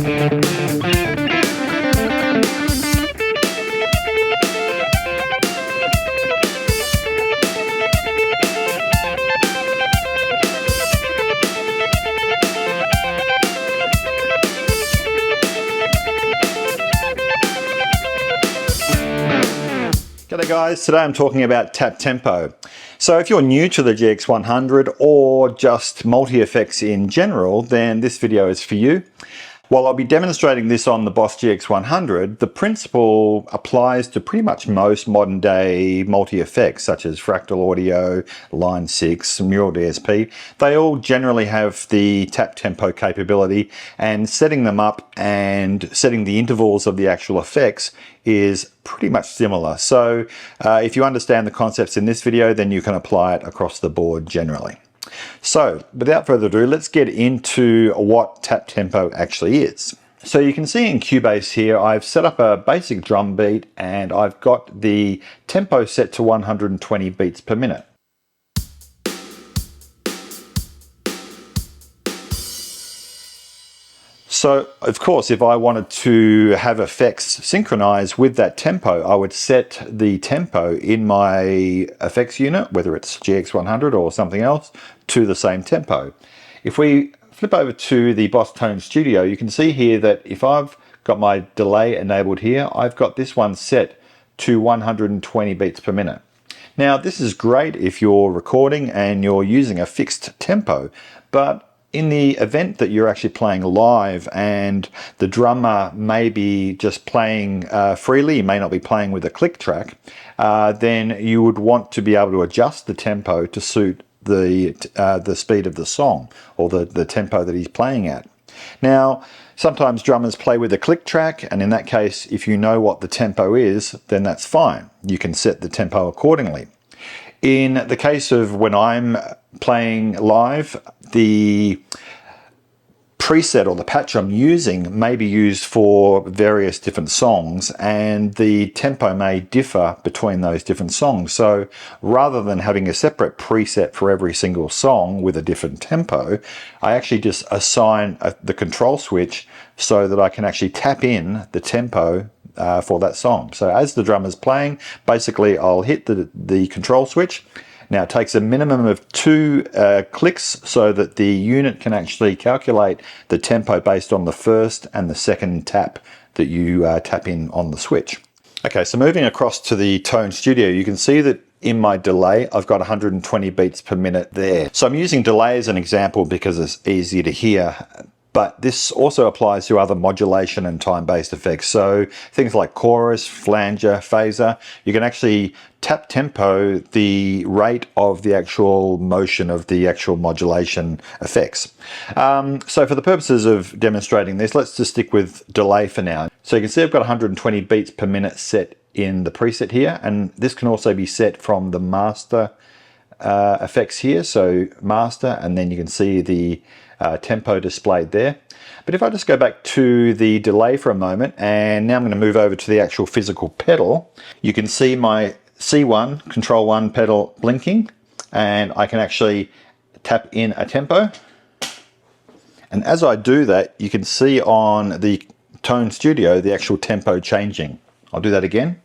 G'day guys, today I'm talking about tap tempo. So if you're new to the GX100 or just multi-effects in general, then this video is for you. While I'll be demonstrating this on the Boss GX100, the principle applies to pretty much most modern day multi-effects such as Fractal Audio, Line 6, Neural DSP. They all generally have the tap tempo capability, and setting them up and setting the intervals of the actual effects is pretty much similar. So if you understand the concepts in this video, then you can apply it across the board generally. So without further ado, let's get into what tap tempo actually is. So you can see in Cubase here, I've set up a basic drum beat and I've got the tempo set to 120 beats per minute. So of course, if I wanted to have effects synchronize with that tempo, I would set the tempo in my effects unit, whether it's GX100 or something else, to the same tempo. If we flip over to the Boss Tone Studio, you can see here that if I've got my delay enabled here, I've got this one set to 120 beats per minute. Now this is great if you're recording and you're using a fixed tempo, but in the event that you're actually playing live and the drummer may be just playing freely, you may not be playing with a click track, then you would want to be able to adjust the tempo to suit the speed of the song or the tempo that he's playing at. Now, sometimes drummers play with a click track, and in that case, if you know what the tempo is, then that's fine. You can set the tempo accordingly. In the case of when I'm playing live, the preset or the patch I'm using may be used for various different songs, and the tempo may differ between those different songs. So rather than having a separate preset for every single song with a different tempo, I actually just assign the control switch so that I can actually tap in the tempo for that song. So as the drummer's playing, basically I'll hit the control switch. Now it takes a minimum of 2 clicks so that the unit can actually calculate the tempo based on the first and the second tap that you tap in on the switch. Okay, so moving across to the Tone Studio, you can see that in my delay, I've got 120 beats per minute there. So I'm using delay as an example because it's easier to hear. But this also applies to other modulation and time-based effects. So things like chorus, flanger, phaser, you can actually tap tempo the rate of the actual motion of the actual modulation effects. So for the purposes of demonstrating this, let's just stick with delay for now. So you can see I've got 120 beats per minute set in the preset here, and this can also be set from the master effects here. So master, and then you can see the tempo displayed there. But if I just go back to the delay for a moment, and now I'm going to move over to the actual physical pedal, you can see my C1, Control 1 pedal blinking, and I can actually tap in a tempo. And as I do that, you can see on the Tone Studio the actual tempo changing. I'll do that again.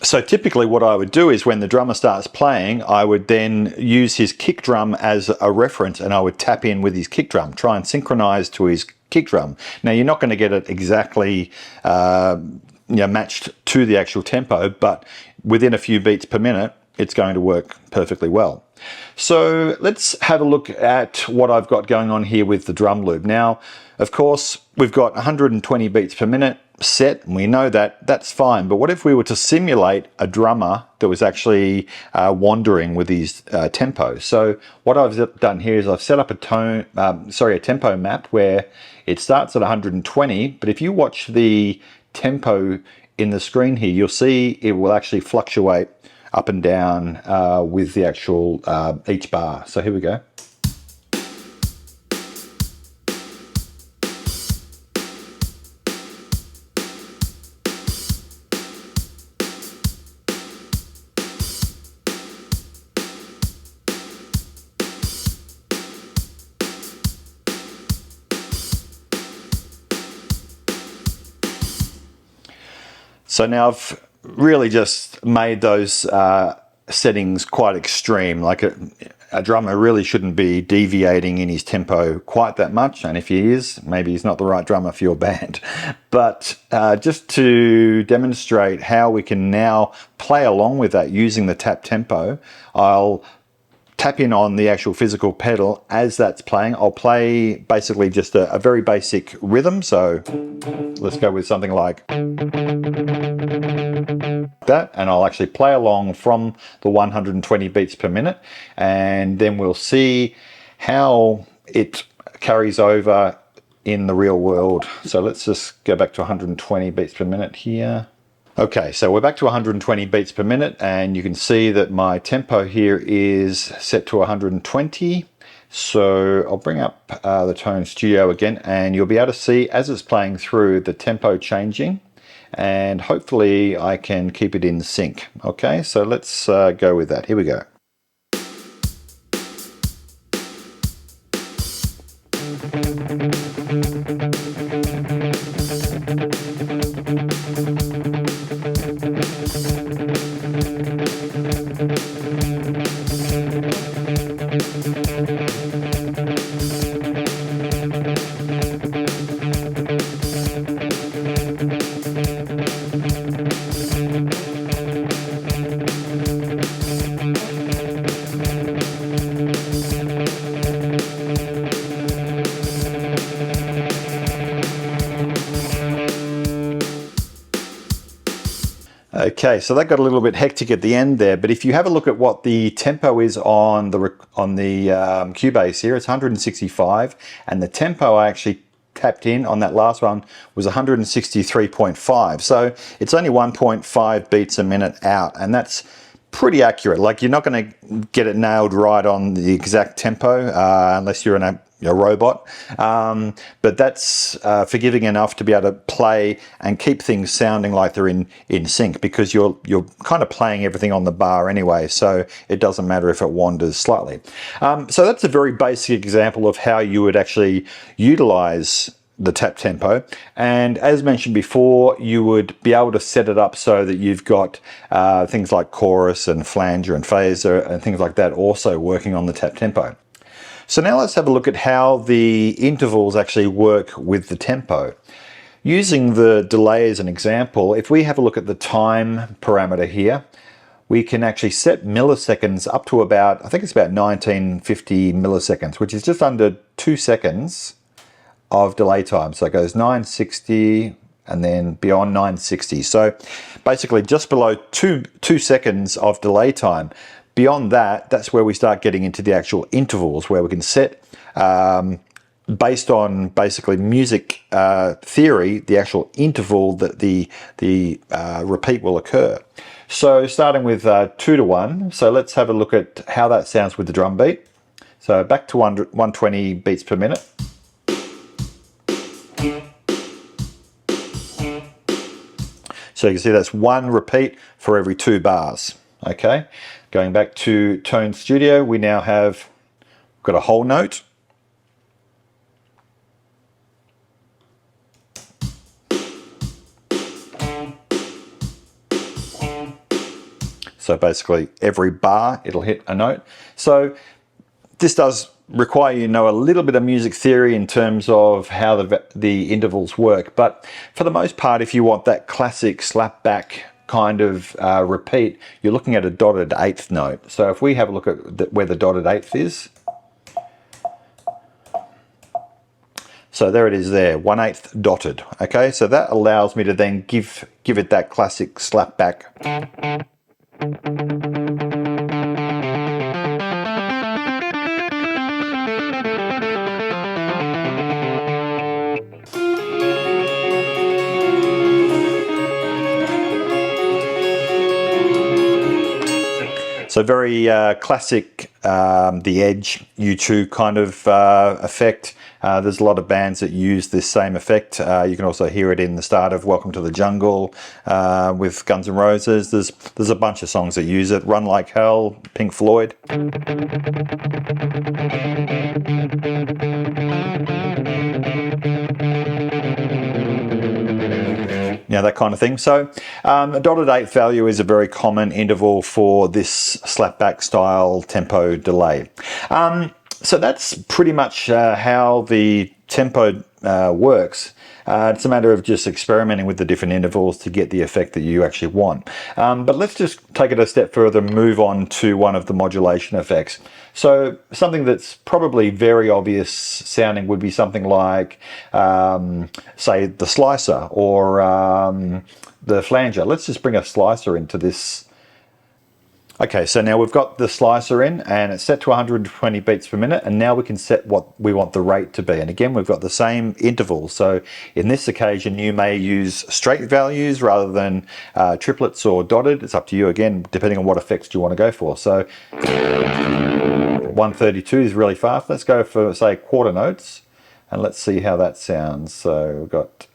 So typically what I would do is when the drummer starts playing, I would then use his kick drum as a reference, and I would tap in with his kick drum, try and synchronize to his kick drum. Now you're not going to get it exactly matched to the actual tempo, but within a few beats per minute, it's going to work perfectly well. So let's have a look at what I've got going on here with the drum loop. Now, of course, we've got 120 beats per minute set, and we know that that's fine. But what if we were to simulate a drummer that was actually wandering with his tempo? So what I've done here is I've set up a tempo map where it starts at 120, but if you watch the tempo in the screen here, you'll see it will actually fluctuate up and down with the actual each bar. So here we go. So now I've really just made those settings quite extreme. Like a drummer really shouldn't be deviating in his tempo quite that much, and if he is, maybe he's not the right drummer for your band. But just to demonstrate how we can now play along with that using the tap tempo, I'll tap in on the actual physical pedal as that's playing. I'll play basically just a very basic rhythm. So let's go with something like that, and I'll actually play along from the 120 beats per minute, and then we'll see how it carries over in the real world. So let's just go back to 120 beats per minute here. Okay, so we're back to 120 beats per minute, and you can see that my tempo here is set to 120. So I'll bring up the Tone Studio again, and you'll be able to see as it's playing through the tempo changing, and hopefully I can keep it in sync. Okay, so let's go with that. Here we go. Okay, so that got a little bit hectic at the end there, but if you have a look at what the tempo is on the Cubase here, it's 165, and the tempo I actually tapped in on that last one was 163.5. So it's only 1.5 beats a minute out, and that's pretty accurate. Like, you're not going to get it nailed right on the exact tempo unless you're in a robot, but that's forgiving enough to be able to play and keep things sounding like they're in sync, because you're kind of playing everything on the bar anyway, so it doesn't matter if it wanders slightly. So that's a very basic example of how you would actually utilize the tap tempo, and as mentioned before, you would be able to set it up so that you've got things like chorus and flanger and phaser and things like that also working on the tap tempo. So now let's have a look at how the intervals actually work with the tempo. Using the delay as an example, if we have a look at the time parameter here, we can actually set milliseconds up to about, I think it's about 1950 milliseconds, which is just under 2 seconds of delay time. So it goes 960 and then beyond 960. So basically just below two seconds of delay time. Beyond that, that's where we start getting into the actual intervals, where we can set, based on basically music theory, the actual interval that the repeat will occur. So starting with 2 to 1, so let's have a look at how that sounds with the drum beat. So back to 120 beats per minute. So you can see that's 1 repeat for every 2 bars. Okay, going back to Tone Studio, we now have got a whole note. So basically every bar it'll hit a note. So this does require you to know a little bit of music theory in terms of how the intervals work, but for the most part, if you want that classic slapback kind of repeat, you're looking at a dotted 8th note. So if we have a look at where the dotted 8th is, so there it is there, 1/8 dotted. Okay, so that allows me to then give it that classic slapback. So very classic, The Edge, U2 kind of effect. There's a lot of bands that use this same effect. You can also hear it in the start of Welcome to the Jungle with Guns N' Roses. There's a bunch of songs that use it. Run Like Hell, Pink Floyd. Yeah, that kind of thing. So A dotted eighth value is a very common interval for this slapback style tempo delay. So that's pretty much how the tempo works. It's a matter of just experimenting with the different intervals to get the effect that you actually want. But let's just take it a step further and move on to one of the modulation effects. So something that's probably very obvious sounding would be something like, say, the slicer or the flanger. Let's just bring a slicer into this. Okay, so now we've got the slicer in and it's set to 120 beats per minute, and now we can set what we want the rate to be. And again, we've got the same interval. So in this occasion, you may use straight values rather than triplets or dotted. It's up to you again, depending on what effects you want to go for. So 132 is really fast. Let's go for, say, quarter notes and let's see how that sounds. So we've got,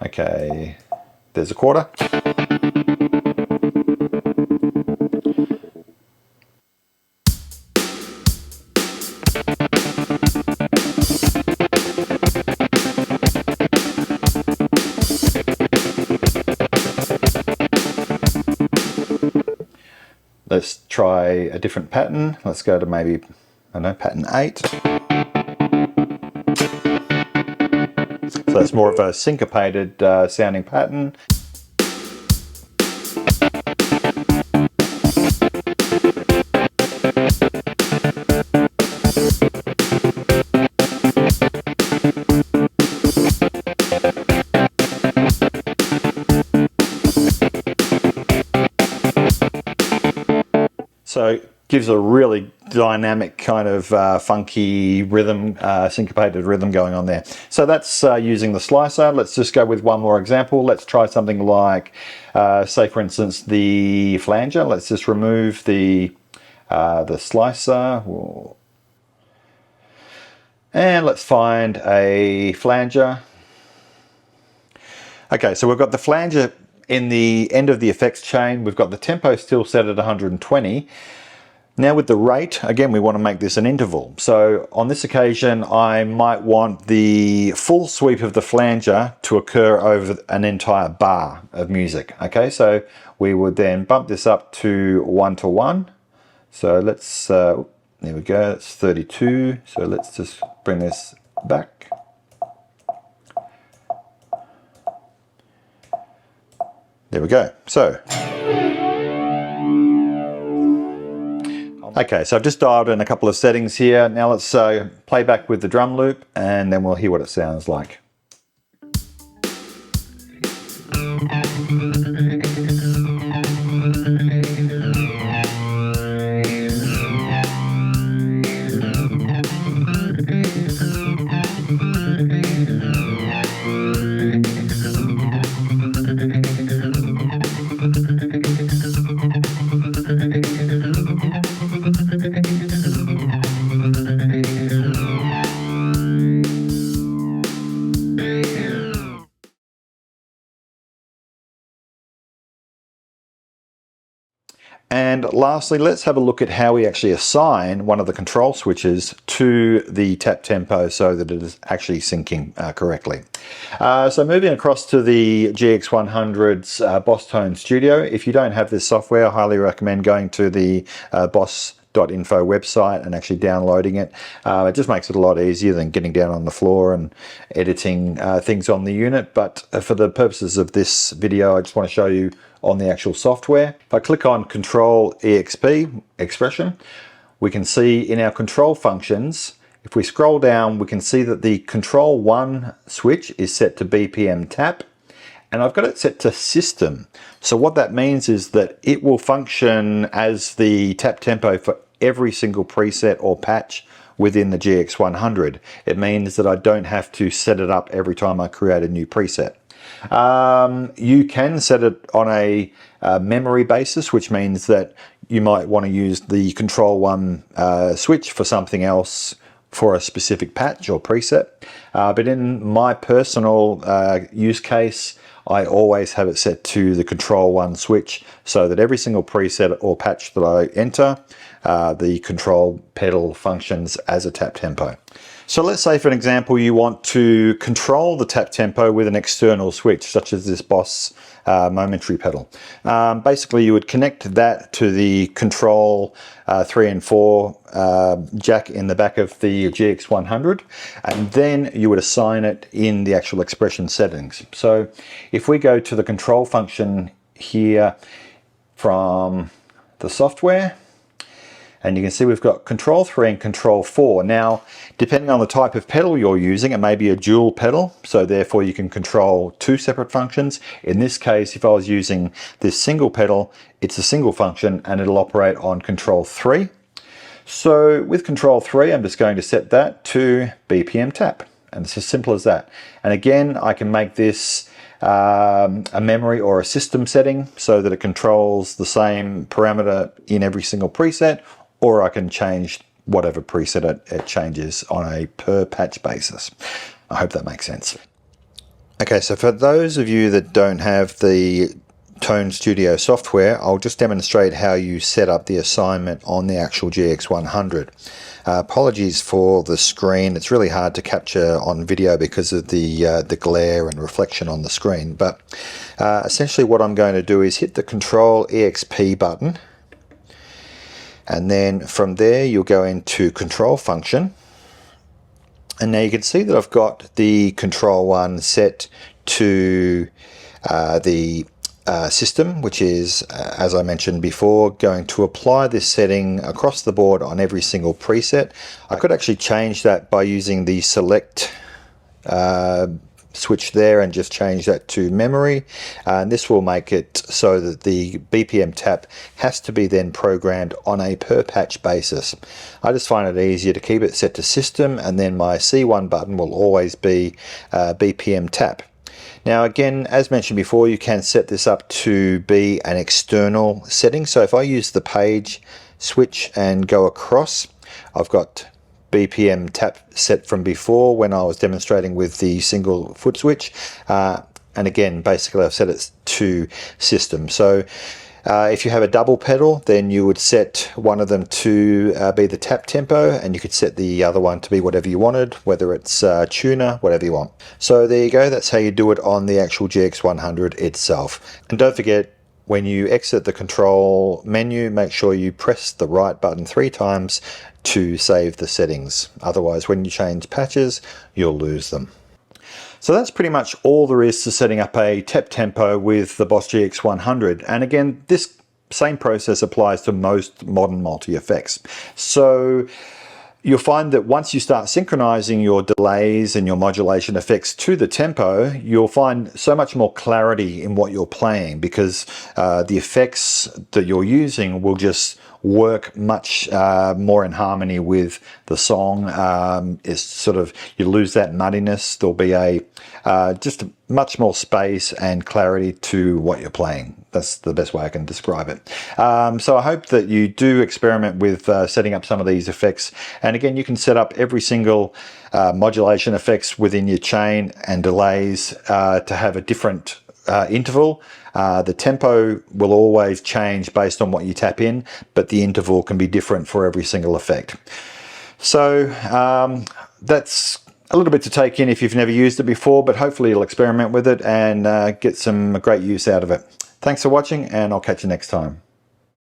okay, there's a quarter. Let's try a different pattern. Let's go to maybe, I don't know, pattern 8. So that's more of a syncopated sounding pattern. So it gives a really dynamic kind of funky rhythm, syncopated rhythm going on there. So that's using the slicer. Let's just go with one more example. Let's try something like, say for instance, the flanger. Let's just remove the slicer. And let's find a flanger. Okay, so we've got the flanger in the end of the effects chain. We've got the tempo still set at 120. Now with the rate, again, we want to make this an interval. So on this occasion, I might want the full sweep of the flanger to occur over an entire bar of music. Okay, so we would then bump this up to 1:1. So let's, there we go, it's 32. So let's just bring this back. There we go. So, okay, so I've just dialed in a couple of settings here. Now let's play back with the drum loop and then we'll hear what it sounds like. And lastly, let's have a look at how we actually assign one of the control switches to the tap tempo so that it is actually syncing correctly. So moving across to the GX100's Boss Tone Studio. If you don't have this software, I highly recommend going to the boss.info website and actually downloading it. It just makes it a lot easier than getting down on the floor and editing things on the unit. But for the purposes of this video, I just want to show you on the actual software. If I click on Control EXP, expression, we can see in our control functions, if we scroll down, we can see that the Control 1 switch is set to BPM tap, and I've got it set to system. So what that means is that it will function as the tap tempo for every single preset or patch within the GX100. It means that I don't have to set it up every time I create a new preset. You can set it on a memory basis, which means that you might want to use the Control 1 switch for something else for a specific patch or preset. But in my personal use case, I always have it set to the Control 1 switch so that every single preset or patch that I enter the control pedal functions as a tap tempo. So let's say, for an example, you want to control the tap tempo with an external switch, such as this Boss momentary pedal. Basically, you would connect that to the control 3 and 4 jack in the back of the GX100, and then you would assign it in the actual expression settings. So if we go to the control function here from the software, and you can see we've got control 3 and control 4. Now, depending on the type of pedal you're using, it may be a dual pedal, so therefore you can control 2 separate functions. In this case, if I was using this single pedal, it's a single function and it'll operate on control 3. So with control 3, I'm just going to set that to BPM tap, and it's as simple as that. And again, I can make this a memory or a system setting so that it controls the same parameter in every single preset, or I can change whatever preset it changes on a per patch basis. I hope that makes sense. Okay, so for those of you that don't have the Tone Studio software, I'll just demonstrate how you set up the assignment on the actual GX100. Apologies for the screen, it's really hard to capture on video because of the glare and reflection on the screen, but essentially what I'm going to do is hit the Control EXP button, and then from there you'll go into Control Function, and now you can see that I've got the Control 1 set to the system, which is, as I mentioned before, going to apply this setting across the board on every single preset. I could actually change that by using the select switch there and just change that to memory, and this will make it so that the BPM tap has to be then programmed on a per patch basis. I just find it easier to keep it set to system, and then my C1 button will always be BPM tap. Now again, as mentioned before, you can set this up to be an external setting. So if I use the page switch and go across, I've got BPM tap set from before when I was demonstrating with the single foot switch. And again, basically I've set it to system. So if you have a double pedal, then you would set one of them to be the tap tempo, and you could set the other one to be whatever you wanted, whether it's tuner, whatever you want. So there you go, that's how you do it on the actual GX100 itself. And don't forget, when you exit the control menu, make sure you press the right button 3 times to save the settings. Otherwise, when you change patches, you'll lose them. So that's pretty much all there is to setting up a tap tempo with the Boss GX100. And again, this same process applies to most modern multi-effects. So you'll find that once you start synchronizing your delays and your modulation effects to the tempo, you'll find so much more clarity in what you're playing, because the effects that you're using will just work much more in harmony with the song. It's sort of, you lose that muddiness. There'll be just much more space and clarity to what you're playing. That's the best way I can describe it. So I hope that you do experiment with setting up some of these effects. And again, you can set up every single modulation effects within your chain and delays to have a different interval. The tempo will always change based on what you tap in, but the interval can be different for every single effect. So that's a little bit to take in if you've never used it before, but hopefully you'll experiment with it and get some great use out of it. Thanks for watching, and I'll catch you next time.